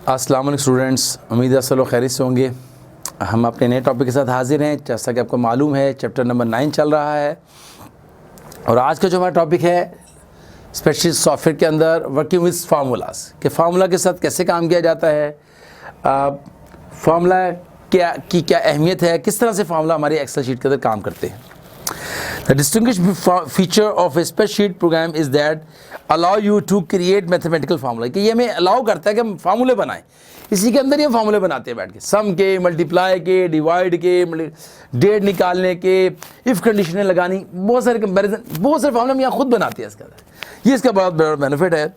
अस्सलाम वालेकुम स्टूडेंट्स, उम्मीद है सब लोग खैरियत से होंगे। हम अपने नए टॉपिक के साथ हाजिर हैं। जैसा कि आपको मालूम है, चैप्टर नंबर 9 चल रहा है और आज का जो हमारा टॉपिक है स्प्रेडशीट सॉफ्टवेयर के अंदर वर्किंग विद फार्मूलाज कि फार्मूला के साथ कैसे काम किया जाता है, फार्मूला क्या अहमियत है, किस तरह से फार्मूला हमारी एक्सेल शीट के अंदर काम करते हैं। The distinguished feature of a spreadsheet program is that allow you to create mathematical formula कि ये हमें अलाउ करता है कि हम फार्मूले बनाएं। इसी के अंदर ये फार्मूले बनाते हैं बैठ के, सम के, मल्टीप्लाई के, डिवाइड के, डेट निकालने के, इफ कंडीशनें लगानी, बहुत सारे कंपैरिजन, बहुत सारे फार्मूले हम यहाँ खुद बनाते हैं। इसके अंदर ये इसका बहुत बड़ा बेनिफिट है।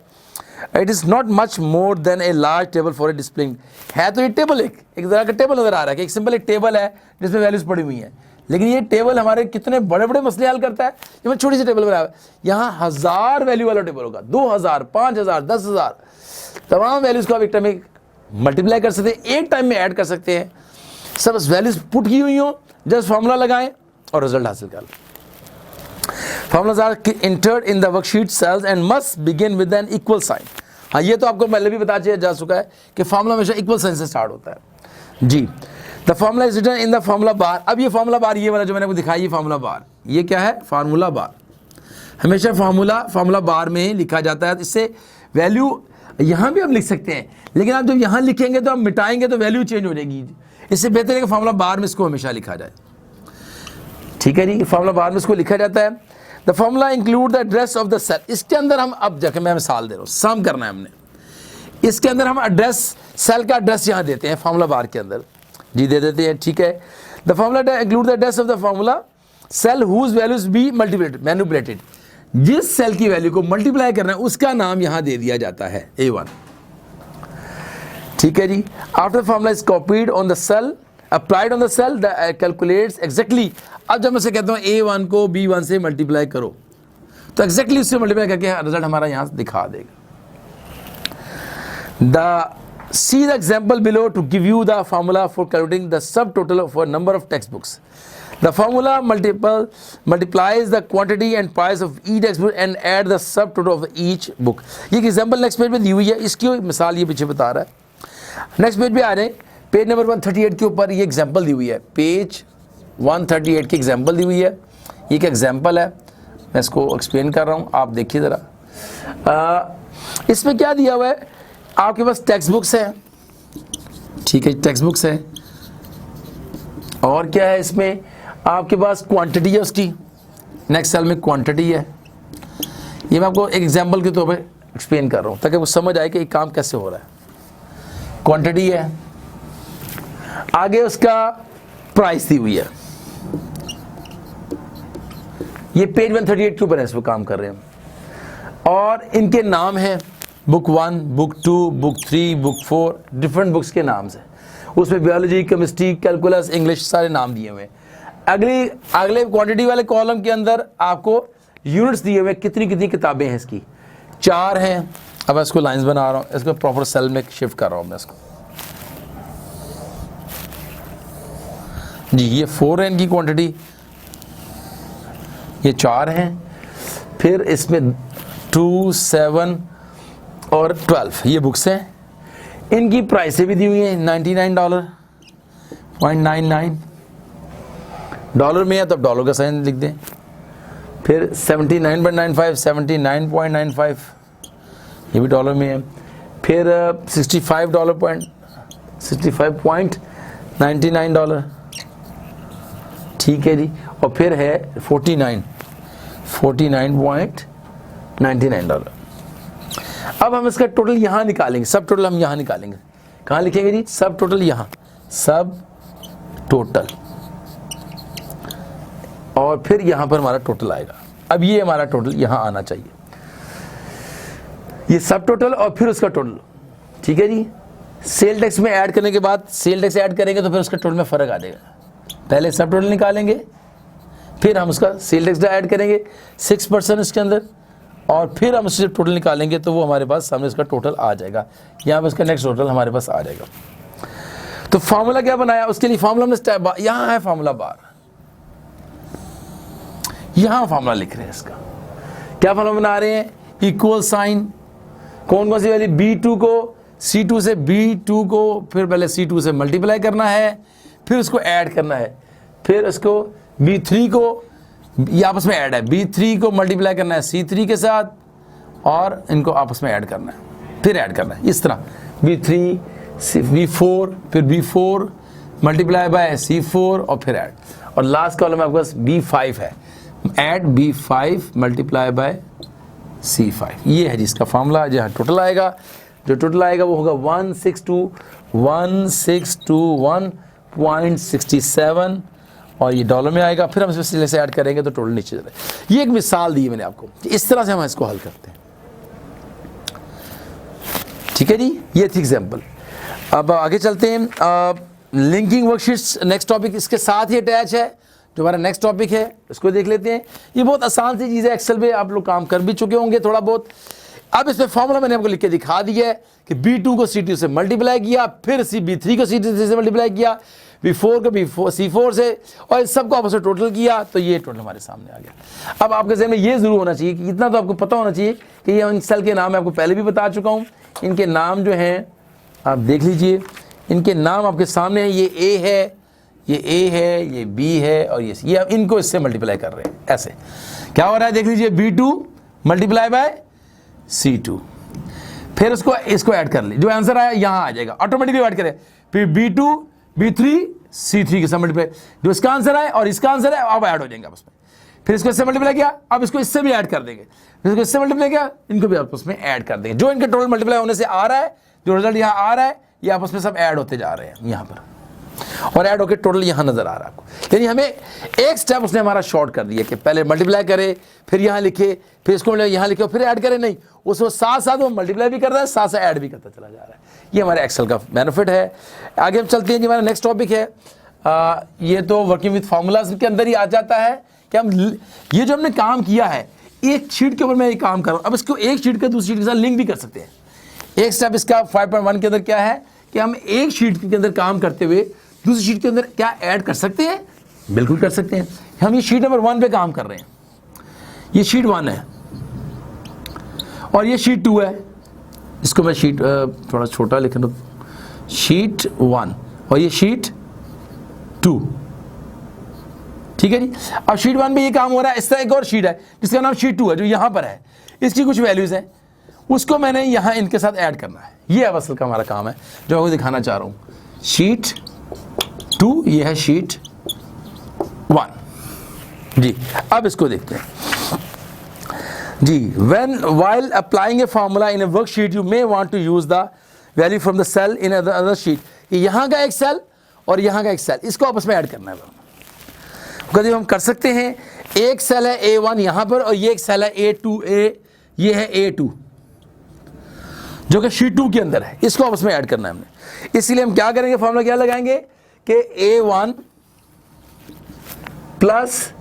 It is not much more than a large table for a displaying. है तो ये टेबल एक तरह का टेबल नजर आ रहा है कि एक सिंपल एक टेबल है जिसमें वैल्यूज पड़ी हुई हैं, लेकिन ये टेबल हमारे कितने बड़े बड़े मसले हल करता है। ये मैं छोटी सी टेबल बनाया है, यहाँ 1000 वैल्यू वाला टेबल होगा, 2000, 5000, 10000 तमाम वैल्यूज को आप एक टाइम में मल्टीप्लाई कर सकते हैं, एक टाइम में ऐड कर सकते हैं। सब वैल्यूज पुट की हुई हो, जस्ट फार्मूला लगाएं और रिजल्ट हासिल कर लें। Formulas are entered in the worksheet cells and must begin with an equal sign। हाँ, ये तो आपको पहले भी बता जा चुका है कि फार्मूला हमेशा इक्वल साइन से स्टार्ट होता है जी। The formula is written in the formula bar. अब ये फार्मूला बार, ये वाला जो मैंने आपको दिखाई, ये फार्मूला बार, ये क्या है? फार्मूला बार। हमेशा फार्मूला बार में लिखा जाता है। इससे वैल्यू यहाँ भी हम लिख सकते हैं, लेकिन आप जब यहाँ लिखेंगे तो हम मिटाएंगे तो वैल्यू चेंज हो जाएगी। इससे बेहतर है कि फार्मूला बार में इसको हमेशा लिखा जाए। ठीक है जी, फार्मूला बार में इसको लिखा जाता है। The formula include the address of the cell. इसके अंदर हम, अब जैसे मैं मिसाल दे रहा हूँ, सम करना है हमने, इसके अंदर हम एड्रेस, सेल का एड्रेस यहाँ देते हैं फार्मूला बार के अंदर जी, दे देते हैं। ठीक है, the formula include the address of the formula cell whose values be manipulated. जिस सेल की वैल्यू को मल्टीप्लाई करना है उसका नाम यहाँ दे दिया जाता है A1। ठीक है जी। After formula is copied on the cell, applied on the cell, the calculates exactly. अब जब मैं से कहता हूँ A1 को B1 से मल्टीप्लाई करो तो एग्जैक्टली उससे मल्टीप्लाई करके रिजल्ट हमारा यहाँ दिखा देगा। See the example below to give you the formula for calculating the subtotal of a number of textbooks. The formula multiplies the quantity and price of each textbook and add the subtotal of each book। ये example next page पे दी हुई है, इसकी मिसाल ये पीछे बता रहा है। नेक्स्ट पेज पे आ रहे हैं, पेज नंबर 138 के ऊपर ये एग्जाम्पल दी हुई है। पेज 138 की एग्जाम्पल दी हुई है। ये एक एग्जाम्पल है, मैं इसको एक्सप्लेन कर रहा हूँ, आप देखिए ज़रा। इसमें क्या दिया हुआ है, आपके पास टेक्स्ट बुक्स है। ठीक है, टेक्स्ट बुक्स है, और क्या है इसमें आपके पास क्वांटिटी है उसकी। नेक्स्ट सेल में क्वांटिटी है। ये मैं आपको एक एग्जांपल के तौर पे एक्सप्लेन कर रहा हूँ ताकि वो समझ आए कि ये काम कैसे हो रहा है। क्वांटिटी है, आगे उसका प्राइस दी हुई है। ये पेज 138 के ऊपर है, इस पर काम कर रहे हैं, और इनके नाम हैं book 1, book 2, book 3, book 4, different books के नाम से। उसमें बायोलॉजी, केमिस्ट्री, कैलकुलस, इंग्लिश सारे नाम दिए हुए हैं। अगले क्वांटिटी वाले कॉलम के अंदर आपको यूनिट्स दिए हुए, कितनी कितनी किताबें हैं इसकी, 4 हैं। अब इसको लाइंस बना रहा हूँ, इसको प्रॉपर सेल में शिफ्ट कर रहा हूँ मैं इसको जी। ये 4 है इनकी क्वांटिटी, ये 4 हैं। फिर इसमें 2, 7 और 12 ये बुक्स हैं। इनकी प्राइसें भी दी हुई हैं, $99.99 डॉलर में है तो डॉलर का साइन लिख दें। फिर 79.95, 79.95 ये भी डॉलर में है। फिर $65.99 ठीक है जी। और फिर है 49.99 अब हम इसका टोटल यहाँ निकालेंगे, सब टोटल हम यहाँ निकालेंगे। कहाँ लिखेंगे जी? सब टोटल यहाँ, सब टोटल, और फिर यहाँ पर हमारा टोटल आएगा। अब ये हमारा टोटल यहाँ आना चाहिए, ये सब टोटल और फिर उसका टोटल। ठीक है जी। सेल टैक्स में ऐड करने के बाद, सेल टैक्स ऐड करेंगे तो फिर उसका टोटल में फ़र्क आ जाएगा। पहले सब टोटल निकालेंगे, फिर हम उसका सेल टैक्स ऐड करेंगे 6% इसके अंदर, और फिर हम उससे टोटल निकालेंगे तो वो हमारे पास सामने इसका टोटल आ जाएगा। यहाँ पर इसका नेक्स्ट टोटल हमारे पास आ जाएगा। तो फार्मूला क्या बनाया उसके लिए? फार्मूला में स्टेप, यहाँ है फार्मूला बार, यहाँ फार्मूला लिख रहे हैं इसका। क्या फार्मूला बना रहे हैं? इक्वल साइन, कौन कौन सी वैल्यू, B2 को C2 से B2 को फिर पहले C2 से मल्टीप्लाई करना है, फिर उसको ऐड करना है, फिर उसको B3 को, ये आपस में ऐड है, B3 को मल्टीप्लाई करना है C3 के साथ और इनको आपस में ऐड करना है, फिर ऐड करना है इस तरह B3 B4 फिर B4 मल्टीप्लाई बाय C4 और फिर ऐड, और लास्ट कॉलम में आपके पास B5 है, add B5 multiply by C5। ये है जिसका फॉर्मूला जहाँ टोटल आएगा, जो टोटल आएगा वो होगा 1621621.67 और ये डॉलर में आएगा। फिर हम इसमें से ऐड करेंगे तो टोटल नीचे चले। ये एक मिसाल दी है मैंने आपको, इस तरह से हम इसको हल करते हैं। ठीक है जी, ये थी एग्जाम्पल। अब आगे चलते हैं, लिंकिंग वर्कशीट्स नेक्स्ट टॉपिक इसके साथ ही अटैच है, जो हमारा नेक्स्ट टॉपिक है उसको देख लेते हैं। ये बहुत आसान सी चीज़ है, एक्सेल में आप लोग काम कर भी चुके होंगे थोड़ा बहुत। अब इसमें फॉर्मूला मैंने आपको लिख के दिखा दिया है कि B2 को C2 से मल्टीप्लाई किया, फिर B3 को C3 से मल्टीप्लाई किया, B4 को C4 से, और इस सबको आपस में टोटल किया, तो ये टोटल हमारे सामने आ गया। अब आपके जहन में ये जरूर होना चाहिए कि इतना तो आपको पता होना चाहिए कि ये इन सेल के नाम मैं आपको पहले भी बता चुका हूँ। इनके नाम जो हैं आप देख लीजिए, इनके नाम आपके सामने हैं। ये A है, ये A है, ये B है और ये अब इनको इससे मल्टीप्लाई कर रहे हैं। ऐसे क्या हो रहा है देख लीजिए, B2 मल्टीप्लाई बाय C2, फिर उसको इसको ऐड कर ली, जो आंसर आया यहाँ आ जाएगा, ऑटोमेटिकली ऐड करें। फिर B2 B3 C3 के साथ मल्टीप्लाई, जो इसका आंसर आए और इसका आंसर है अब ऐड हो जाएंगे आपस में। फिर इसको इससे मल्टीप्लाई किया, अब इसको इससे भी ऐड कर देंगे, फिर इसको इससे मल्टीप्लाई किया, इनको भी आपस में ऐड कर देंगे। जो इनके टोटल मल्टीप्लाई होने से आ रहा है, जो रिजल्ट यहाँ आ रहा है, ये आपस में सब ऐड होते जा रहे हैं यहाँ पर, और ऐड होकर टोटल यहाँ नजर आ रहा है आपको। यानी हमें एक स्टेप उसने हमारा शॉर्ट कर दिया कि पहले मल्टीप्लाई करे, फिर यहाँ लिखे, फिर इसको यहाँ लिखे, फिर ऐड करे। नहीं, उसको साथ साथ वो मल्टीप्लाई भी कर रहा है, साथ साथ ऐड भी करता चला जा रहा है। ये हमारे एक्सेल का बेनिफिट है। आगे हम चलते हैं जी, हमारा नेक्स्ट टॉपिक है, ये तो वर्किंग विथ फार्मूलाज के अंदर ही आ जाता है कि हम ये जो हमने काम किया है, एक शीट के ऊपर मैं ये काम कर रहा हूँ, अब इसको एक शीट के दूसरी शीट के साथ लिंक भी कर सकते हैं। एक स्टेप इसका 5.1 के अंदर क्या है कि हम एक शीट के अंदर काम करते हुए दूसरी शीट के अंदर क्या ऐड कर सकते हैं? बिल्कुल कर सकते हैं। हम ये शीट नंबर 1 पे काम कर रहे हैं, ये शीट 1 है और ये शीट 2 है। इसको मैं शीट थोड़ा छोटा लिख दूँ, शीट 1 और ये शीट 2। ठीक है जी। अब शीट 1 पे ये काम हो रहा है, इस तरह एक और शीट है जिसका नाम शीट 2 है, जो यहाँ पर है, इसकी कुछ वैल्यूज हैं, उसको मैंने यहाँ इनके साथ ऐड करना है। ये असल का हमारा काम है जो मैं आपको दिखाना चाह रहा हूँ। शीट 2, ये है शीट 1 जी। अब इसको देखते हैं जी। When while applying a formula in a worksheet, you may want to use the value from the cell in another sheet। यहाँ का एक सेल और यहाँ का एक सेल, इसको आपस में ऐड करना है। कभी हम कर सकते हैं, एक सेल है A1 यहाँ पर और ये एक सेल है A2A, ये है A2 जो कि शीट 2 के अंदर है, इसको आपस में ऐड करना है हमने। इसलिए हम क्या करेंगे, फॉर्मूला क्या लगाएंगे कि A1 प्लस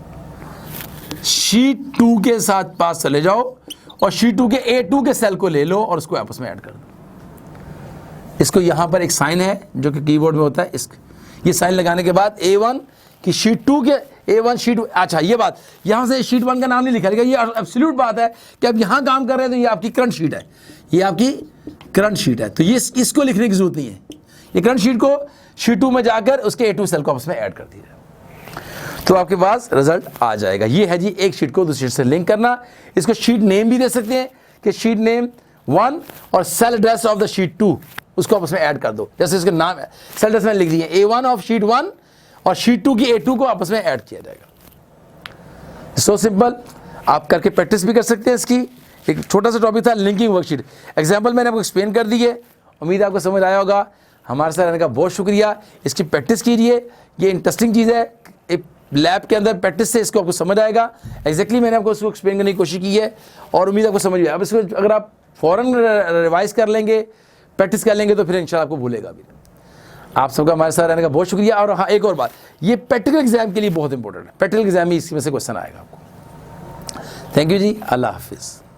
शीट 2 के साथ पास चले जाओ और शीट 2 के A2 के सेल को ले लो और उसको आपस में ऐड कर दो। इसको यहां पर एक साइन है जो कि कीबोर्ड में होता है, ये साइन लगाने के बाद A1 की शीट 2 के A1 शीट, अच्छा ये बात यहां से शीट 1 का नाम नहीं लिखा रहेगा, ये एब्सोल्यूट बात है कि अब यहां काम कर रहे हैं तो ये आपकी करंट शीट है, ये आपकी करंट शीट है, तो ये इसको लिखने की जरूरत नहीं है। ये करंट शीट को शीट 2 में जाकर उसके A2 सेल को आपस में ऐड कर दीजिए तो आपके पास रिजल्ट आ जाएगा। ये है जी एक शीट को दूसरी शीट से लिंक करना। इसको शीट नेम भी दे सकते हैं कि शीट नेम 1 और cell address of the sheet 2 उसको आपस में ऐड कर दो। जैसे इसके नाम है, सेल एड्रेस में लिख दिए A1 ऑफ शीट 1 और शीट 2 की A2 को आपस में ऐड किया जाएगा। सो सिंपल, आप करके प्रैक्टिस भी कर सकते हैं। इसकी एक छोटा सा टॉपिक था लिंकिंग वर्कशीट, एग्जाम्पल मैंने आपको एक्सप्लेन कर दी है, उम्मीद आपको समझ आया होगा। हमारे साथ रहने का बहुत शुक्रिया। इसकी प्रैक्टिस कीजिए, ये इंटरेस्टिंग चीज़ है, एक लैब के अंदर प्रैक्टिस से इसको आपको समझ आएगा। एग्जैक्टली मैंने आपको इसको एक्सप्लेन करने की कोशिश की है और उम्मीद आपको समझ आएगा। अब इसको अगर आप फ़ौरन रिवाइज कर लेंगे, प्रैक्टिस कर लेंगे तो फिर इंशाल्लाह आपको भूलेगा भी। आप सबका हमारे साथ रहने का बहुत शुक्रिया। और हाँ, एक और बात, ये प्रैक्टिकल एग्जाम के लिए बहुत इंपॉर्टेंट है, प्रैक्टिकल एग्जाम में इसमें से क्वेश्चन आएगा आपको। थैंक यू जी, अल्लाह हाफिज़।